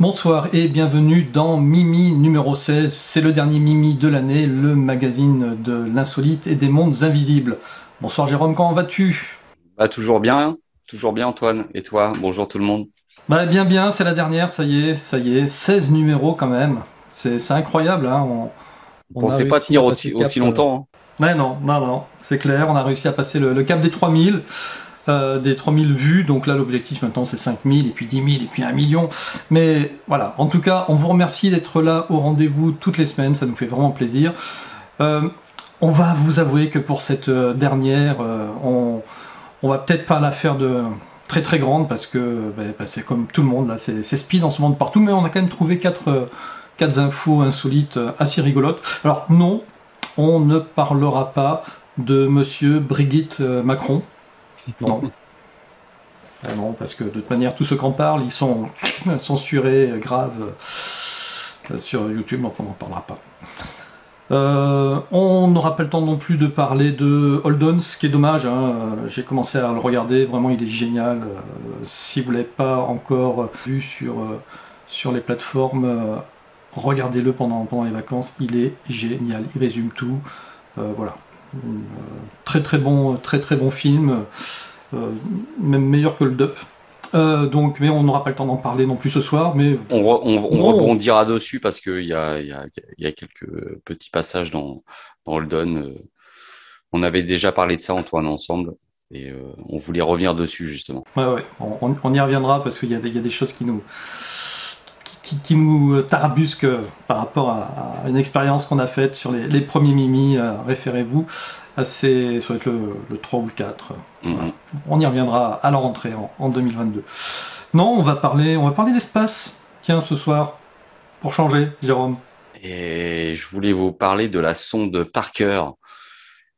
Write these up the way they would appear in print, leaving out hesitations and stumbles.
Bonsoir et bienvenue dans Mimi numéro 16. C'est le dernier Mimi de l'année, le magazine de l'insolite et des mondes invisibles. Bonsoir Jérôme, comment vas-tu? Toujours bien Antoine. Et toi? Bonjour tout le monde. Bien, c'est la dernière, ça y est, 16 numéros quand même. C'est incroyable, hein. Vous On a pensez pas réussi à tenir passer le aussi cap. longtemps, hein? Mais non, c'est clair, on a réussi à passer le cap des 3000. Des 3000 vues, donc là l'objectif maintenant c'est 5000 et puis 10 000 et puis 1 million. Mais voilà, en tout cas on vous remercie d'être là au rendez-vous toutes les semaines, ça nous fait vraiment plaisir. Euh, on va vous avouer que pour cette dernière, on va peut-être pas la faire de très très grande parce que c'est comme tout le monde là, c'est speed en ce moment de partout, mais on a quand même trouvé quatre infos insolites assez rigolotes. Alors non, on ne parlera pas de monsieur Brigitte Macron. Non, non, parce que de toute manière, tous ceux qui en parlent, ils sont censurés, graves, sur YouTube, donc on n'en parlera pas. On n'aura pas le temps non plus de parler de Hold ce qui est dommage, hein. J'ai commencé à le regarder, vraiment il est génial. Si vous ne l'avez pas encore vu sur les plateformes, regardez-le pendant les vacances, il est génial, il résume tout. Voilà. Très très bon film. Euh, Même meilleur que le Dup. Mais on n'aura pas le temps d'en parler non plus ce soir. Mais On non, rebondira dessus parce qu'il y a quelques petits passages dans Holden. On avait déjà parlé de ça Antoine ensemble et on voulait revenir dessus justement. ouais, on y reviendra parce qu'il y a des choses qui nous tarabusquent par rapport à une expérience qu'on a faite sur les premiers Mimi. Référez-vous ça va être le 3 ou le 4. Voilà. Mhm. On y reviendra à la rentrée en 2022. Non, on va parler d'espace. Tiens, ce soir, pour changer, Jérôme. Et je voulais vous parler de la sonde Parker.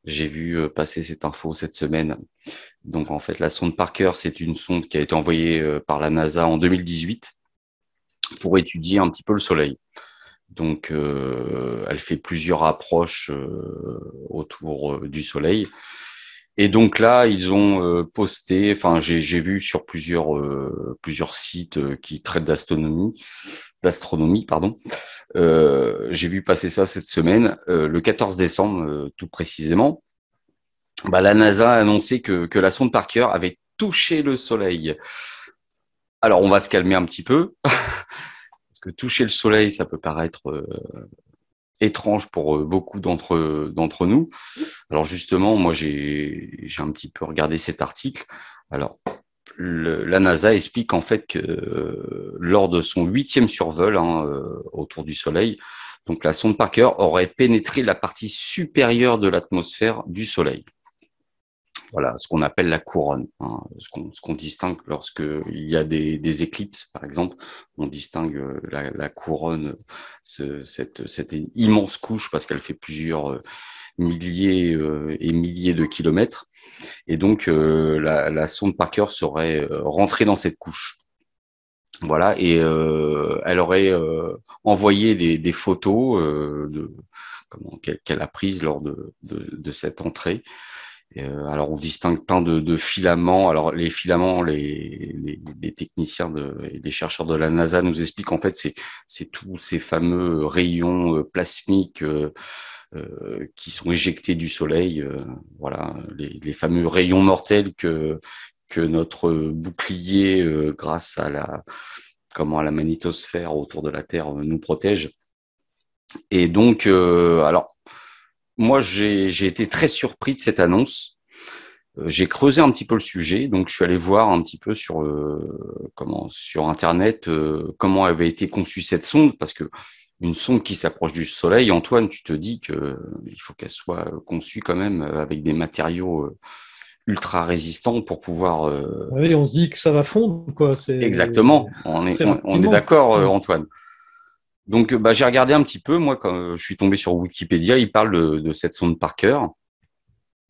J'ai vu passer cette info cette semaine. Donc en fait, la sonde Parker, c'est une sonde qui a été envoyée par la NASA en 2018 pour étudier un petit peu le Soleil. Donc, elle fait plusieurs approches autour du Soleil. Et donc là, ils ont posté, enfin, j'ai vu sur plusieurs sites qui traitent d'astronomie, pardon. J'ai vu passer ça cette semaine, le 14 décembre, tout précisément. Bah, la NASA a annoncé que la sonde Parker avait touché le Soleil. Alors, on va se calmer un petit peu, parce que toucher le Soleil, ça peut paraître étrange pour beaucoup d'entre nous. Alors justement, moi j'ai un petit peu regardé cet article. Alors la NASA explique en fait que lors de son huitième survol autour du Soleil, donc la sonde Parker aurait pénétré la partie supérieure de l'atmosphère du Soleil. Voilà, ce qu'on appelle la couronne, hein, ce qu'on distingue lorsque il y a des éclipses, par exemple, on distingue la couronne, cette immense couche parce qu'elle fait plusieurs milliers et milliers de kilomètres, et donc la sonde Parker serait rentrée dans cette couche. Voilà, et elle aurait envoyé des photos qu'elle a prises lors de cette entrée. Alors, on distingue plein de filaments. Alors, les filaments, les techniciens et les chercheurs de la NASA nous expliquent en fait, c'est tous ces fameux rayons plasmiques qui sont éjectés du Soleil. Voilà, les fameux rayons mortels que notre bouclier, grâce à à la magnétosphère autour de la Terre, nous protège. Et donc, alors, moi, j'ai été très surpris de cette annonce. J'ai creusé un petit peu le sujet, donc je suis allé voir un petit peu sur Internet comment avait été conçue cette sonde, parce que une sonde qui s'approche du Soleil, Antoine, tu te dis que il faut qu'elle soit conçue quand même avec des matériaux ultra résistants pour pouvoir Oui, on se dit que ça va fondre, quoi. C'est exactement. très On est rapidement. d'accord, Antoine. Donc, bah, j'ai regardé un petit peu. Moi, quand je suis tombé sur Wikipédia, il parle de cette sonde Parker.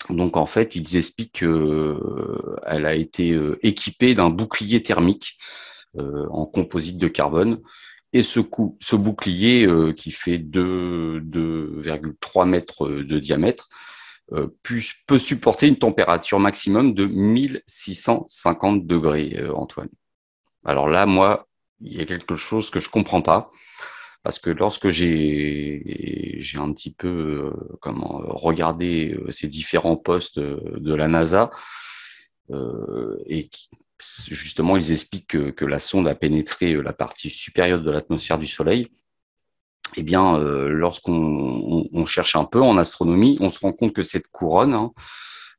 Donc en fait, ils expliquent qu'elle a été équipée d'un bouclier thermique en composite de carbone. Et ce bouclier qui fait 2,3 mètres de diamètre peut supporter une température maximum de 1650 degrés, Antoine. Alors là, moi, il y a quelque chose que je comprends pas. Parce que lorsque j'ai un petit peu regardé ces différents postes de la NASA, et justement ils expliquent que la sonde a pénétré la partie supérieure de l'atmosphère du Soleil. Eh bien, lorsqu'on cherche un peu en astronomie, on se rend compte que cette couronne, hein,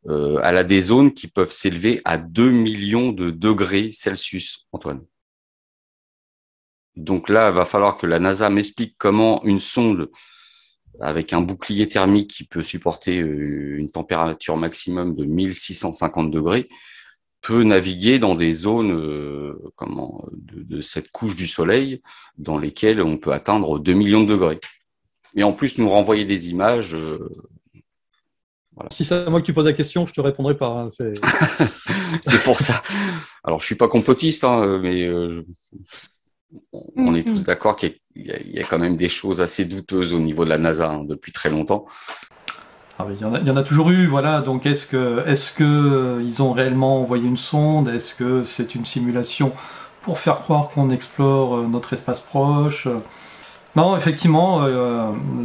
elle a des zones qui peuvent s'élever à 2 millions de degrés Celsius, Antoine. Donc là, il va falloir que la NASA m'explique comment une sonde avec un bouclier thermique qui peut supporter une température maximum de 1650 degrés peut naviguer dans des zones de cette couche du Soleil dans lesquelles on peut atteindre 2 millions de degrés. Et en plus, nous renvoyer des images. Voilà. Si c'est à moi que tu poses la question, je te répondrai pas. Hein, c'est pour ça. Alors, je suis pas complotiste, hein, mais on est tous d'accord qu'il y a quand même des choses assez douteuses au niveau de la NASA hein, depuis très longtemps. Ah, il y en a toujours eu, voilà. Donc, est-ce que ils ont réellement envoyé une sonde? Est-ce que c'est une simulation pour faire croire qu'on explore notre espace proche? Non, effectivement,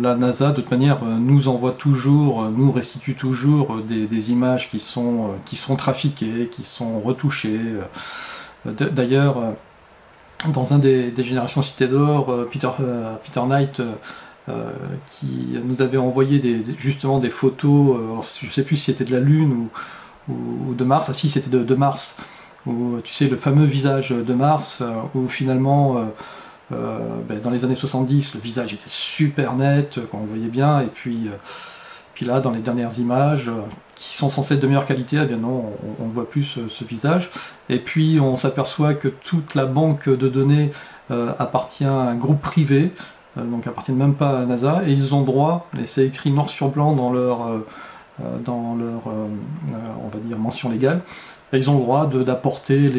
la NASA, de toute manière, nous envoie toujours, nous restitue toujours des images qui sont trafiquées, qui sont retouchées. D'ailleurs, dans un des Générations Cité d'Or, Peter Knight, qui nous avait envoyé justement des photos, je ne sais plus si c'était de la Lune ou de Mars, ah si, c'était de Mars, où tu sais, le fameux visage de Mars, où finalement... dans les années 70, le visage était super net, qu'on voyait bien, et puis là, dans les dernières images, qui sont censées être de meilleure qualité, eh bien non, on ne voit plus ce visage. Et puis on s'aperçoit que toute la banque de données appartient à un groupe privé, donc appartient même pas à la NASA, et ils ont droit, et c'est écrit noir sur blanc dans leur on va dire, mention légale, et ils ont le droit d'apporter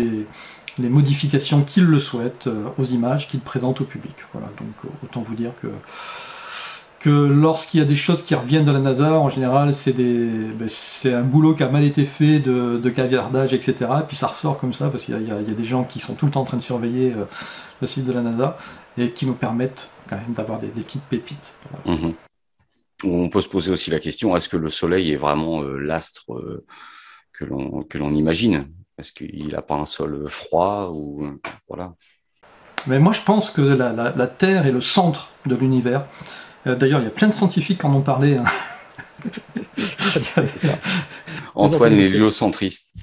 les modifications qu'ils le souhaitent aux images qu'ils présentent au public. Voilà, donc autant vous dire que lorsqu'il y a des choses qui reviennent de la NASA, en général, c'est un boulot qui a mal été fait de caviardage, etc. Et puis ça ressort comme ça, parce qu'il y a des gens qui sont tout le temps en train de surveiller le site de la NASA, et qui nous permettent quand même d'avoir des petites pépites. Voilà. Mmh. On peut se poser aussi la question, est-ce que le Soleil est vraiment l'astre que l'on imagine? Est-ce qu'il n'a pas un sol froid ou voilà. Mais moi je pense que la Terre est le centre de l'univers. D'ailleurs il y a plein de scientifiques qui en ont parlé. Hein. Ça. Antoine est l'héliocentriste.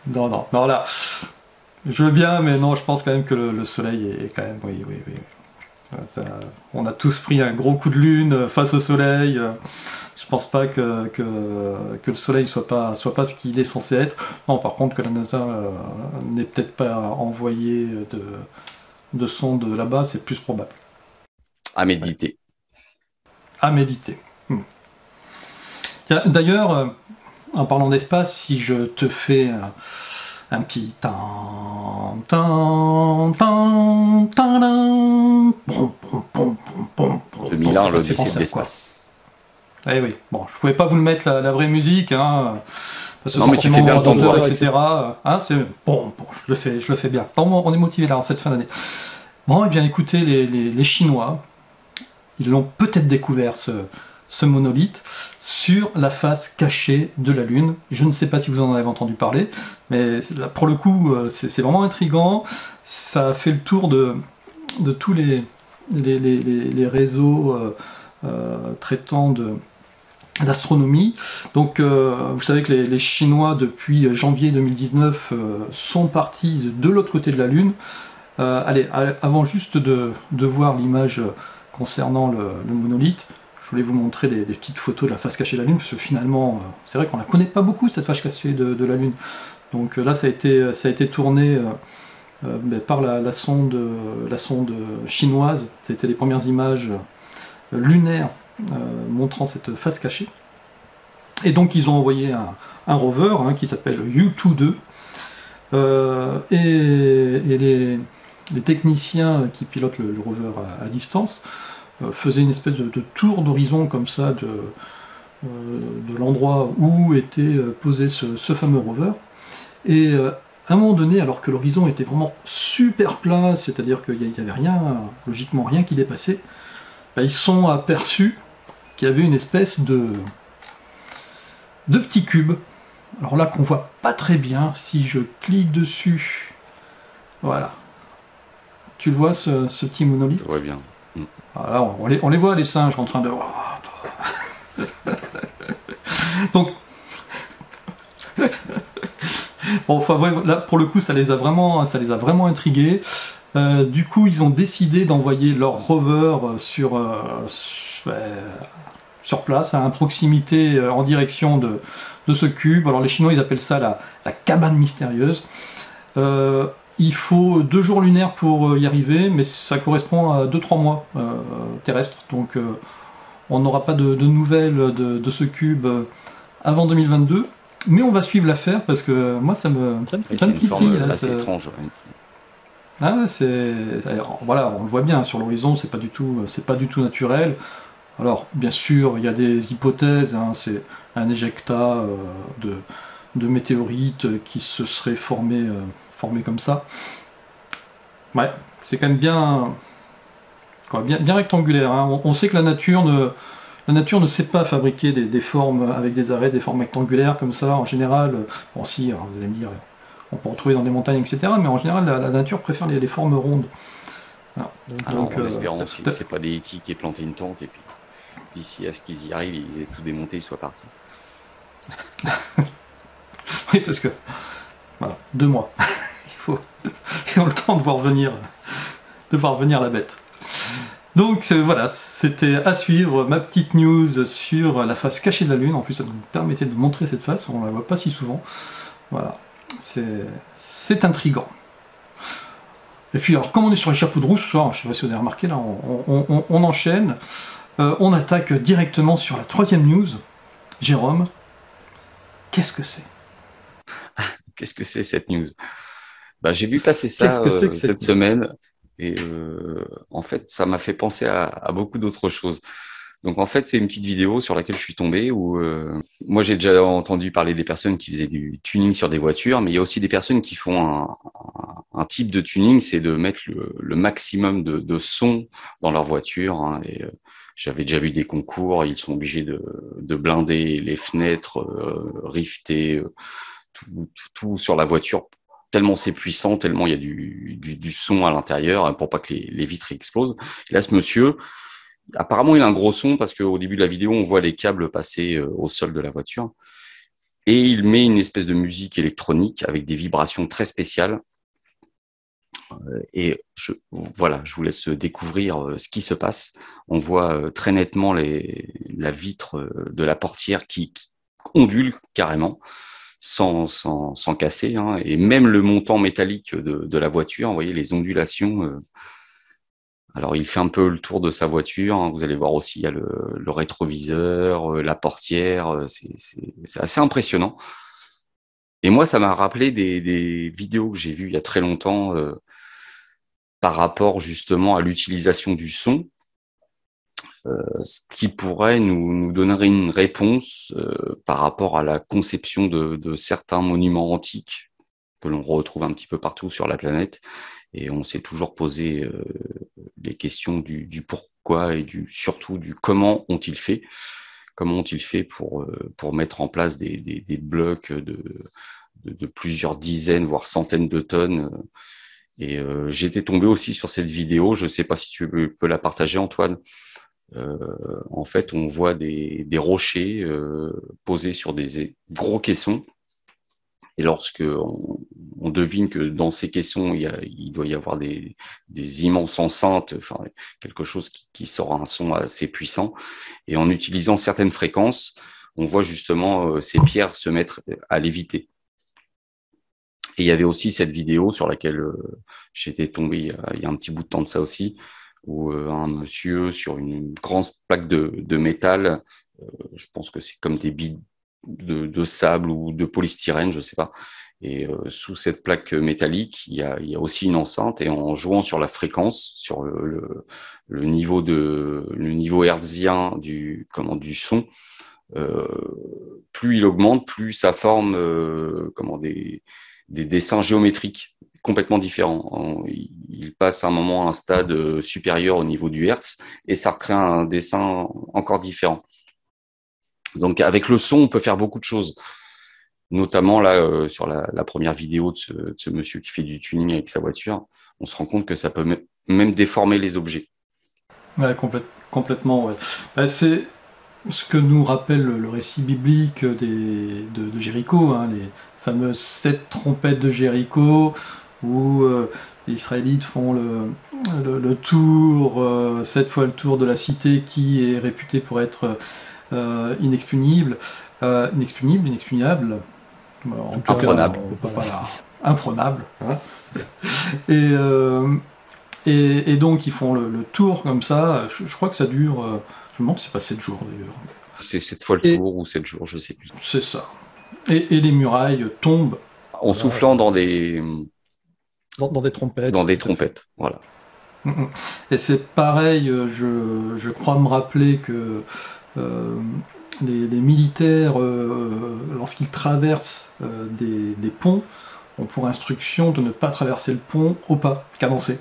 non, là. Je veux bien, mais non, je pense quand même que le Soleil est quand même... Oui. Ça, on a tous pris un gros coup de lune face au Soleil. Je pense pas que le Soleil soit pas ce qu'il est censé être. Non, par contre, que la NASA n'ait peut-être pas envoyé de sonde là-bas, c'est plus probable. À méditer. À méditer. D'ailleurs, en parlant d'espace, si je te fais un petit Le Milan, l'Odyssée de l'espace. Eh oui, bon, je pouvais pas vous le mettre la vraie musique, hein. Non, mais tu fais bien ton doigt, etc. Hein, c'est bon, je le fais bien. Bon, on est motivé là en cette fin d'année. Bon, et bien écoutez, les Chinois, ils l'ont peut-être découvert ce monolithe sur la face cachée de la Lune. Je ne sais pas si vous en avez entendu parler, mais là, pour le coup, c'est vraiment intriguant. Ça a fait le tour de tous les réseaux traitant d'astronomie. Donc vous savez que les Chinois, depuis janvier 2019, sont partis de l'autre côté de la Lune. Allez, avant juste de voir l'image concernant le monolithe, je voulais vous montrer des petites photos de la face cachée de la Lune, parce que finalement, c'est vrai qu'on ne la connaît pas beaucoup, cette face cachée de la Lune. Donc là, ça a été tourné par la sonde chinoise. C'était les premières images lunaires montrant cette face cachée. Et donc, ils ont envoyé un rover qui s'appelle U-22. Et les techniciens qui pilotent le rover à distance faisaient une espèce de tour d'horizon comme ça de l'endroit où était posé ce fameux rover. Et à un moment donné, alors que l'horizon était vraiment super plat, c'est-à-dire qu'il n'y avait rien, logiquement rien qui dépassait, bah, ils se sont aperçus qu'il y avait une espèce de petit cube. Alors là qu'on voit pas très bien, si je clique dessus, voilà. Tu le vois ce petit monolithe? Je vois bien. Voilà, on les voit les singes en train de... Donc, bon, enfin, ouais, là pour le coup ça les a vraiment intrigués. Du coup ils ont décidé d'envoyer leur rover sur place, à proximité, en direction de ce cube. Alors les Chinois ils appellent ça la cabane mystérieuse. Il faut 2 jours lunaires pour y arriver, mais ça correspond à 2-3 mois terrestres. Donc on n'aura pas de nouvelles de ce cube avant 2022. Mais on va suivre l'affaire parce que moi ça me titille. Là, assez étrange. Ah, alors, voilà, on le voit bien sur l'horizon, c'est pas du tout naturel. Alors bien sûr, il y a des hypothèses. Hein, c'est un éjecta de météorites qui se serait formé comme ça. Ouais, c'est quand même bien rectangulaire. Hein. On sait que la nature ne sait pas fabriquer des formes avec des arêtes, des formes rectangulaires comme ça. En général, bon si, alors vous allez me dire, on peut en trouver dans des montagnes, etc. Mais en général, la nature préfère les formes rondes. Voilà. Donc, en espérant aussi que c'est pas des E.T. qui aient planté une tente et puis d'ici à ce qu'ils y arrivent, ils aient tout démonté, ils soient partis. Oui, parce que voilà, 2 mois. Ils ont le temps de voir venir la bête. Donc voilà, c'était à suivre ma petite news sur la face cachée de la Lune. En plus, ça nous permettait de montrer cette face, on la voit pas si souvent. Voilà, c'est intriguant. Et puis, alors, comme on est sur les chapeaux de roue ce soir, je sais pas si vous avez remarqué, là, on enchaîne. On attaque directement sur la 3e news. Jérôme, qu'est-ce que c'est? Qu'est-ce que c'est cette news? Bah, j'ai vu passer ça Qu'est-ce que c'est que cette semaine et en fait, ça m'a fait penser à beaucoup d'autres choses. Donc en fait, c'est une petite vidéo sur laquelle je suis tombé où moi j'ai déjà entendu parler des personnes qui faisaient du tuning sur des voitures, mais il y a aussi des personnes qui font un type de tuning, c'est de mettre le maximum de son dans leur voiture. Hein, et j'avais déjà vu des concours, ils sont obligés de blinder les fenêtres, rifter tout sur la voiture. Tellement c'est puissant, tellement il y a du son à l'intérieur hein, pour pas que les vitres explosent. Et là, ce monsieur, apparemment, il a un gros son parce qu'au début de la vidéo, on voit les câbles passer au sol de la voiture. Et il met une espèce de musique électronique avec des vibrations très spéciales. Et voilà, je vous laisse découvrir ce qui se passe. On voit très nettement la vitre de la portière qui ondule carrément. Sans casser, hein, et même le montant métallique de la voiture, vous voyez les ondulations. Alors il fait un peu le tour de sa voiture, hein, vous allez voir aussi il y a le rétroviseur, la portière, c'est assez impressionnant. Et moi ça m'a rappelé des vidéos que j'ai vues il y a très longtemps par rapport justement à l'utilisation du son. Ce qui pourrait nous donner une réponse par rapport à la conception de certains monuments antiques que l'on retrouve un petit peu partout sur la planète. Et on s'est toujours posé les questions du pourquoi et surtout du comment ont-ils fait. Comment ont-ils fait pour mettre en place des blocs de plusieurs dizaines, voire centaines de tonnes. Et j'étais tombé aussi sur cette vidéo, je ne sais pas si tu peux la partager, Antoine. En fait, on voit des rochers posés sur des gros caissons. Et lorsque on devine que dans ces caissons, il doit y avoir des immenses enceintes, enfin quelque chose qui sort un son assez puissant. Et en utilisant certaines fréquences, on voit justement ces pierres se mettre à léviter. Et il y avait aussi cette vidéo sur laquelle j'étais tombé il y a un petit bout de temps de ça aussi, où un monsieur sur une grande plaque de métal, je pense que c'est comme des billes de sable ou de polystyrène, je sais pas. Et sous cette plaque métallique, il y a aussi une enceinte, et en jouant sur la fréquence, sur le niveau hertzien du son, plus il augmente, plus ça forme des dessins géométriques complètement différents. Il passe à un moment à un stade supérieur au niveau du Hertz et ça recrée un dessin encore différent. Donc avec le son, on peut faire beaucoup de choses. Notamment là, sur la première vidéo de ce monsieur qui fait du tuning avec sa voiture, on se rend compte que ça peut même déformer les objets. Ouais, complètement, ouais. C'est ce que nous rappelle le récit biblique de Jéricho, hein, les fameuses 7 trompettes de Jéricho, où les Israélites font le tour, 7 fois le tour de la cité qui est réputée pour être inexpugnable. En tout imprenable. Cas, voilà, imprenable. Hein. Et donc ils font le tour comme ça. Je crois que ça dure. Je me demande si c'est pas 7 jours d'ailleurs. C'est 7 fois le tour ou 7 jours, je sais plus. C'est ça. Et les murailles tombent. En soufflant dans des trompettes. Dans des trompettes, voilà. Et c'est pareil, je crois me rappeler que les militaires, lorsqu'ils traversent des ponts, ont pour instruction de ne pas traverser le pont au pas cadencé.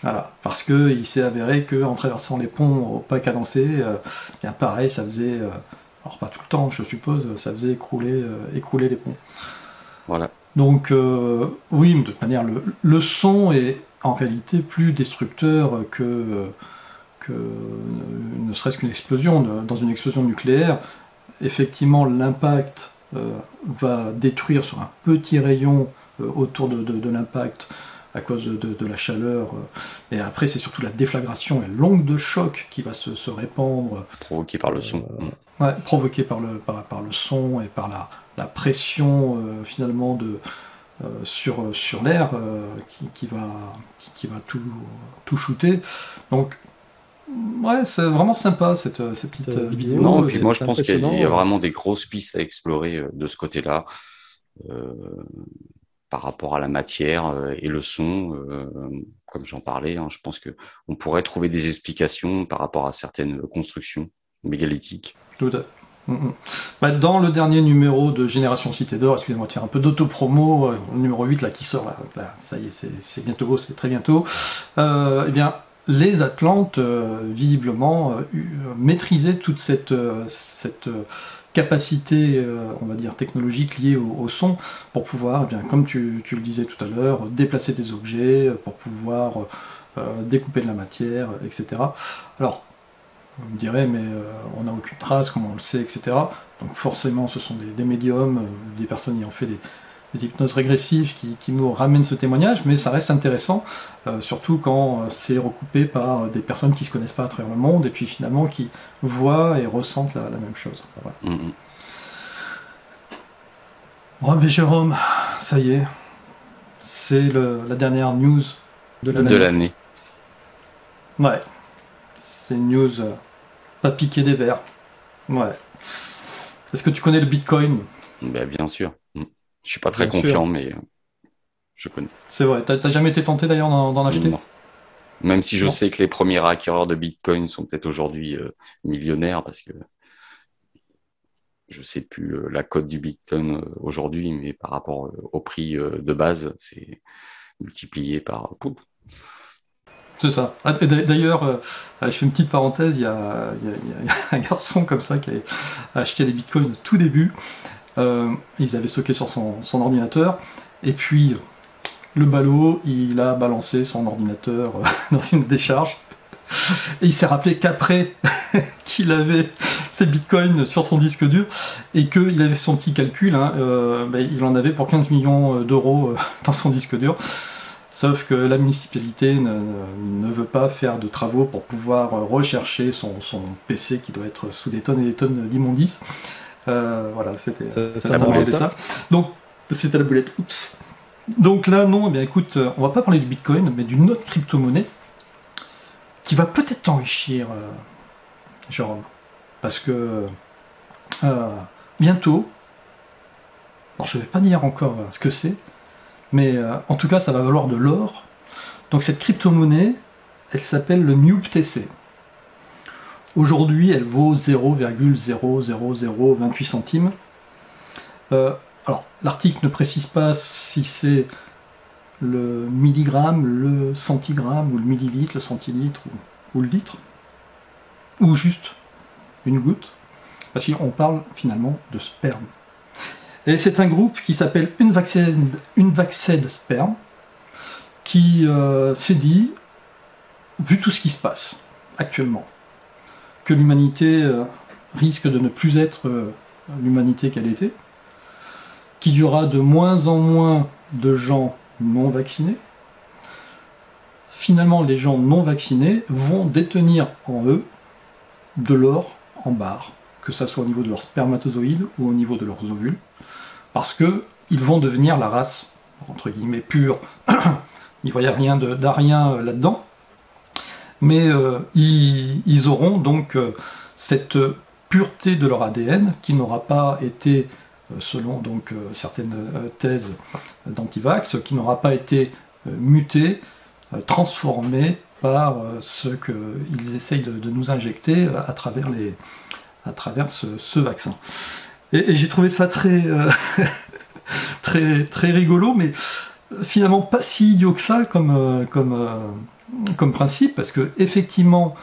Voilà, parce qu'il s'est avéré qu'en traversant les ponts au pas cadencé, bien pareil, ça faisait, alors pas tout le temps je suppose, ça faisait écrouler les ponts. Voilà. Donc oui, de toute manière, le son est en réalité plus destructeur que ne serait-ce qu'une explosion. Dans une explosion nucléaire, effectivement, l'impact va détruire sur un petit rayon autour de l'impact à cause de la chaleur. Et après, c'est surtout la déflagration et l'onde de choc qui va se répandre. Provoquée par le son. Ouais, provoquée par le son et par la pression finalement sur l'air qui va tout shooter. Donc, ouais, c'est vraiment sympa cette petite vidéo. Non, puis moi je pense qu'il y a vraiment des grosses pistes à explorer de ce côté-là. Par rapport à la matière et le son, comme j'en parlais, hein, je pense qu'on pourrait trouver des explications par rapport à certaines constructions mégalithiques. Tout à fait. Dans le dernier numéro de Génération Cité d'Or, excusez-moi de faire un peu d'auto-promo, le numéro 8 là, qui sort, là, ça y est, c'est bientôt, c'est très bientôt, eh bien, les Atlantes, visiblement, maîtrisaient toute cette capacité, on va dire, technologique liée au son, pour pouvoir, eh bien, comme tu le disais tout à l'heure, déplacer des objets, pour pouvoir découper de la matière, etc. Alors, vous me direz, mais on n'a aucune trace, comment on le sait, etc. Donc forcément, ce sont des médiums, des personnes ayant fait des hypnoses régressives qui nous ramènent ce témoignage, mais ça reste intéressant, surtout quand c'est recoupé par des personnes qui ne se connaissent pas à travers le monde, et puis finalement qui voient et ressentent la même chose. Voilà. Bon, mais Jérôme, ça y est, c'est la dernière news de l'année. Ouais, c'est une news pas piquée des verres. Ouais. Est-ce que tu connais le Bitcoin ? Bien sûr. Je suis pas très confiant, mais je connais. C'est vrai. T'as jamais été tenté d'ailleurs d'en acheter ? Non. Même si je sais que les premiers acquéreurs de Bitcoin sont peut-être aujourd'hui millionnaires, parce que je sais plus la cote du Bitcoin aujourd'hui, mais par rapport au prix de base, c'est multiplié par... C'est ça. D'ailleurs, je fais une petite parenthèse, il y a un garçon comme ça qui a acheté des bitcoins au tout début. Ils avaient stocké sur son ordinateur, et puis le ballot, il a balancé son ordinateur dans une décharge. Et il s'est rappelé qu'après qu'il avait ses bitcoins sur son disque dur, et qu'il avait son petit calcul, hein, il en avait pour 15 millions d'euros dans son disque dur. Sauf que la municipalité ne veut pas faire de travaux pour pouvoir rechercher son PC qui doit être sous des tonnes et des tonnes d'immondices. Voilà, c'était ça. Donc, c'était la boulette. Oups. Donc là, non, eh bien écoute, on va pas parler du Bitcoin, mais d'une autre crypto-monnaie qui va peut-être t'enrichir, Jérôme. Parce que bientôt, alors je vais pas dire encore ce que c'est, mais en tout cas ça va valoir de l'or. Donc cette crypto-monnaie, elle s'appelle le NewBTC. Aujourd'hui elle vaut 0,00028 centimes. Alors, l'article ne précise pas si c'est le milligramme, le centigramme, ou le millilitre, le centilitre, ou le litre, ou juste une goutte, parce qu'on parle finalement de sperme. Et c'est un groupe qui s'appelle Unvaxed Sperm, qui s'est dit, vu tout ce qui se passe actuellement, que l'humanité risque de ne plus être l'humanité qu'elle était, qu'il y aura de moins en moins de gens non vaccinés. Finalement, les gens non vaccinés vont détenir en eux de l'or en barre, que ce soit au niveau de leurs spermatozoïdes ou au niveau de leurs ovules, parce qu'ils vont devenir la race, entre guillemets, pure. Il ne voyait rien d'arien là-dedans, mais ils auront donc cette pureté de leur ADN qui n'aura pas été, selon donc certaines thèses d'antivax, qui n'aura pas été muté, transformé par ce qu'ils essayent de nous injecter à travers ce vaccin. Et j'ai trouvé ça très, très rigolo, mais finalement pas si idiot que ça comme principe, parce que effectivement,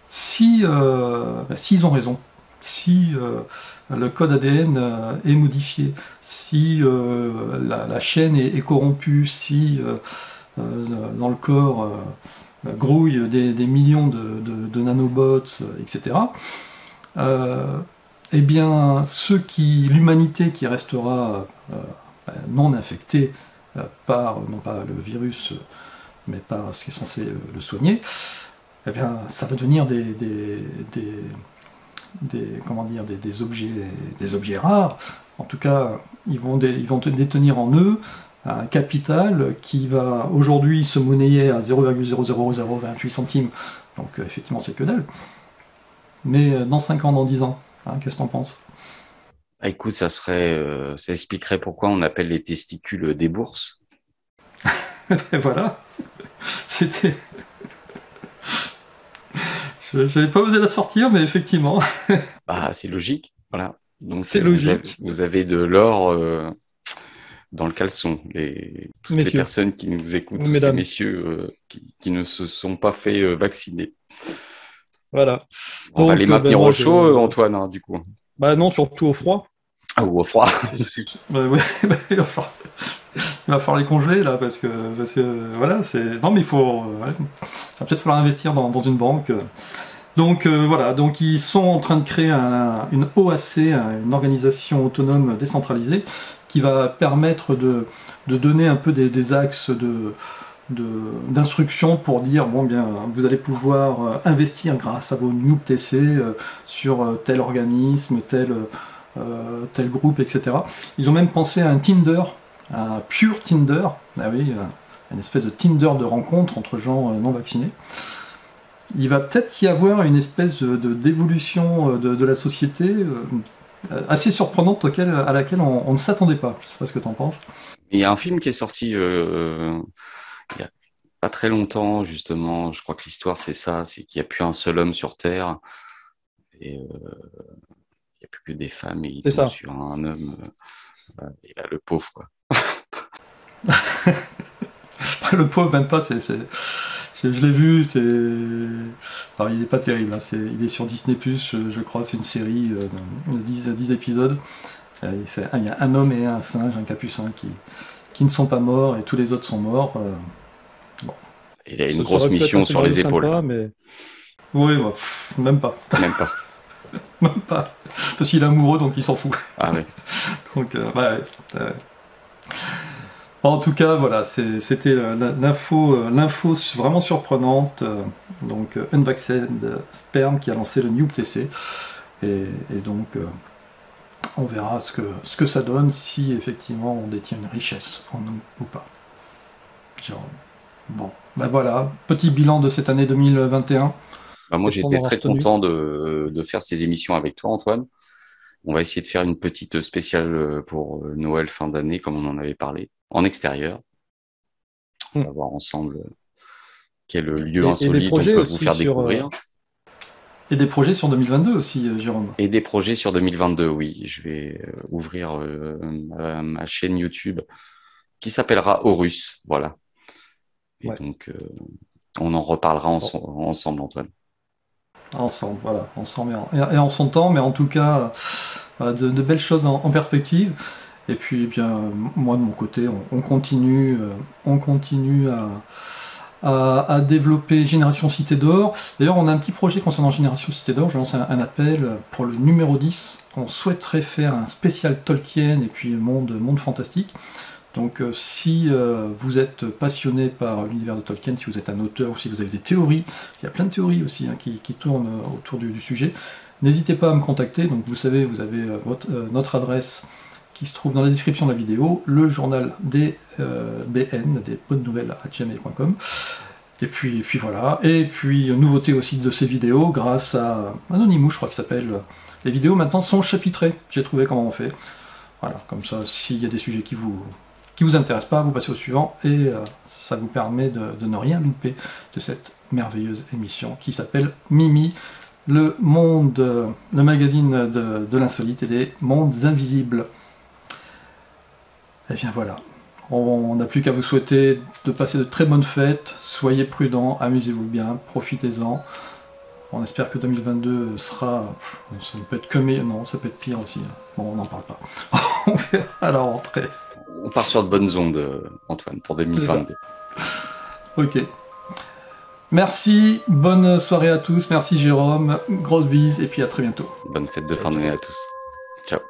s'ils ont raison, si le code ADN est modifié, si la chaîne est corrompue, si dans le corps grouille des millions de nanobots, etc., eh bien, l'humanité qui restera non infectée par, non pas le virus, mais par ce qui est censé le soigner, eh bien, ça va devenir des objets rares. En tout cas, ils vont détenir en eux un capital qui va aujourd'hui se monnayer à 0,00028 centimes. Donc effectivement, c'est que dalle. Mais dans 5 ans, dans 10 ans, hein, qu'est-ce que t'en penses? Ah, écoute, ça expliquerait pourquoi on appelle les testicules des bourses. Et voilà, c'était... Je n'avais pas osé la sortir, mais effectivement, Bah, c'est logique, voilà. Donc, c'est logique, vous avez de l'or dans le caleçon. Toutes les messieurs, personnes qui nous écoutent, ou tous ces mesdames. messieurs qui ne se sont pas fait vacciner. Voilà. On va les Donc, ben maintenir au moi, chaud, Antoine, hein, du coup. bah non, surtout au froid. Ah, ou au froid. Bah, ouais, bah, il va falloir les congeler là, parce que voilà, c'est. Non, mais il faut. Ouais, il va peut-être falloir investir dans une banque. Donc voilà, donc ils sont en train de créer une OAC, une organisation autonome décentralisée, qui va permettre de donner un peu des axes d'instruction pour dire bon bien vous allez pouvoir investir grâce à vos Noob TC sur tel organisme, tel groupe, etc. Ils ont même pensé à un Tinder, un pure Tinder, ah oui, une espèce de Tinder de rencontre entre gens non vaccinés. Il va peut-être y avoir une espèce d'évolution de la société assez surprenante à laquelle on ne s'attendait pas. Je ne sais pas ce que tu en penses. Il y a un film qui est sorti il y a pas très longtemps, justement. Je crois que l'histoire, c'est ça, c'est qu'il n'y a plus un seul homme sur Terre. Et il n'y a plus que des femmes et il C'est tombe ça. sur un homme. Et là, le pauvre, quoi. Le pauvre, même pas, je l'ai vu, alors, il n'est pas terrible, hein, il est sur Disney+, je crois, c'est une série de 10 épisodes. Il y a un homme et un singe, un capucin, qui ne sont pas morts, et tous les autres sont morts. Bon. Il a une Ça grosse aurait pu être un mission sur les scénario épaules. sympa, mais... Oui, bah, même pas. Même pas. Même pas. Parce qu'il est amoureux, donc il s'en fout. Ah ouais. Donc, ouais. En tout cas, voilà, c'était l'info vraiment surprenante. Donc, Unvaxxed Sperm qui a lancé le New TC. Et donc, on verra ce que ça donne si effectivement on détient une richesse en nous ou pas. Genre, bon, ben voilà, petit bilan de cette année 2021. Bah, moi, Qu'est-ce qu'on j'étais aura très retenu? content de faire ces émissions avec toi, Antoine. On va essayer de faire une petite spéciale pour Noël fin d'année, comme on en avait parlé, en extérieur. On Hmm. va voir ensemble quel lieu Et des insolite on projets peut vous aussi faire découvrir. Et des projets sur 2022 aussi, Jérôme. Et des projets sur 2022, oui. Je vais ouvrir ma chaîne YouTube qui s'appellera Horus. Voilà. Et Ouais. donc, on en reparlera Bon. ensemble, Antoine. Ensemble, voilà, ensemble et en son temps, mais en tout cas, de belles choses en perspective. Et puis, eh bien, moi de mon côté, on continue à développer Génération Cité d'Or. D'ailleurs, on a un petit projet concernant Génération Cité d'Or. Je lance un appel pour le numéro 10. On souhaiterait faire un spécial Tolkien et puis monde fantastique. Donc si vous êtes passionné par l'univers de Tolkien, si vous êtes un auteur ou si vous avez des théories, il y a plein de théories aussi qui tournent autour du sujet, n'hésitez pas à me contacter. Donc vous savez, vous avez notre adresse qui se trouve dans la description de la vidéo, le journal des BN, des bonnes nouvelles @gmail.com. Et puis voilà. Et puis nouveauté aussi de ces vidéos, grâce à Anonymous, je crois qu'il s'appelle. Les vidéos maintenant sont chapitrées. J'ai trouvé comment on fait. Voilà, comme ça, s'il y a des sujets qui vous intéressent pas, vous passez au suivant et ça vous permet de ne rien louper de cette merveilleuse émission qui s'appelle Mimi, le magazine de l'insolite et des mondes invisibles. Et bien voilà, on n'a plus qu'à vous souhaiter de passer de très bonnes fêtes, soyez prudents, amusez-vous bien, profitez-en. On espère que 2022 sera... Ça peut être que meilleur, non, ça peut être pire aussi. Bon, on n'en parle pas. On verra à la rentrée. On part sur de bonnes ondes, Antoine, pour 2022. Ok. Merci, bonne soirée à tous, merci Jérôme, grosse bise et puis à très bientôt. Bonne fête de fin d'année à tous. Ciao.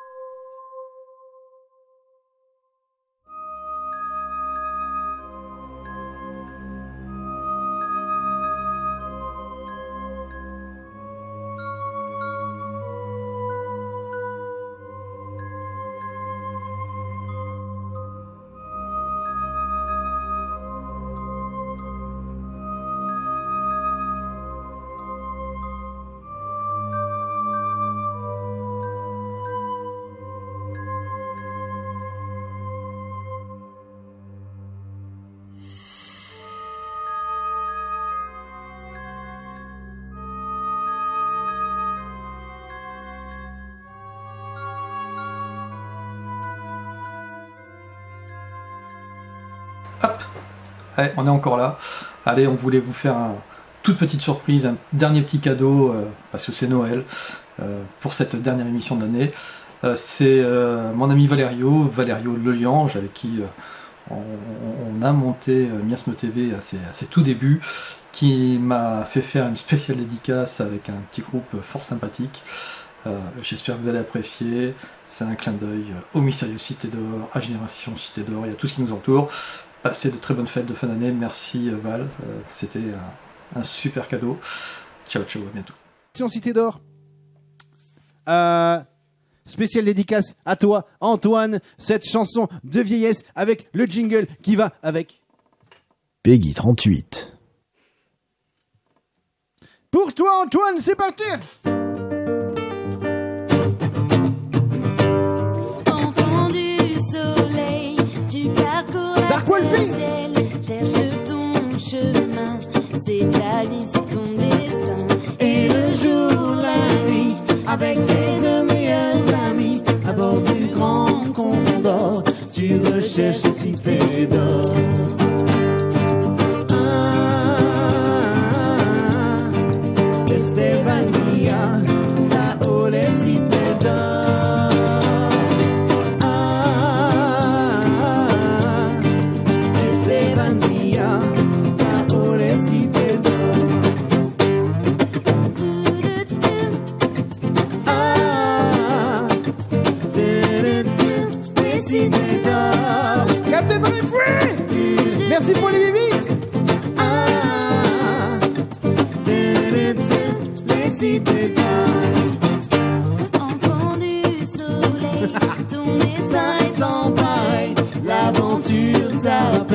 Hop, allez, on est encore là. Allez, on voulait vous faire une toute petite surprise, un dernier petit cadeau, parce que c'est Noël, pour cette dernière émission de l'année. C'est mon ami Valerio Le Liange, avec qui on a monté Miasme TV à ses tout débuts, qui m'a fait faire une spéciale dédicace avec un petit groupe fort sympathique. J'espère que vous allez apprécier. C'est un clin d'œil aux mystérieuses Cités d'Or, à Génération Cité d'Or, il y a tout ce qui nous entoure. Passez de très bonnes fêtes de fin d'année. Merci Val, c'était un super cadeau. Ciao, ciao, à bientôt. Cité d'Or. Spéciale dédicace à toi, Antoine. Cette chanson de vieillesse avec le jingle qui va avec. Peggy 38. Pour toi, Antoine, c'est parti. Enfant du soleil, tu parcours la ciel, cherche ton chemin, c'est ta vie, c'est ton destin. Et le jour, la nuit, avec tes deux meilleurs amis, à bord du grand Condor, tu recherches les cités d'or. Estebanía, ta ole cités d'or. Estebanía, ta ole cités d'or. Les cités d'or. Captain dans les fouets. Merci pour les bibis. Les cités d'or. Enfant du soleil, ton destin est sans pareil, L'aventure t'appelle.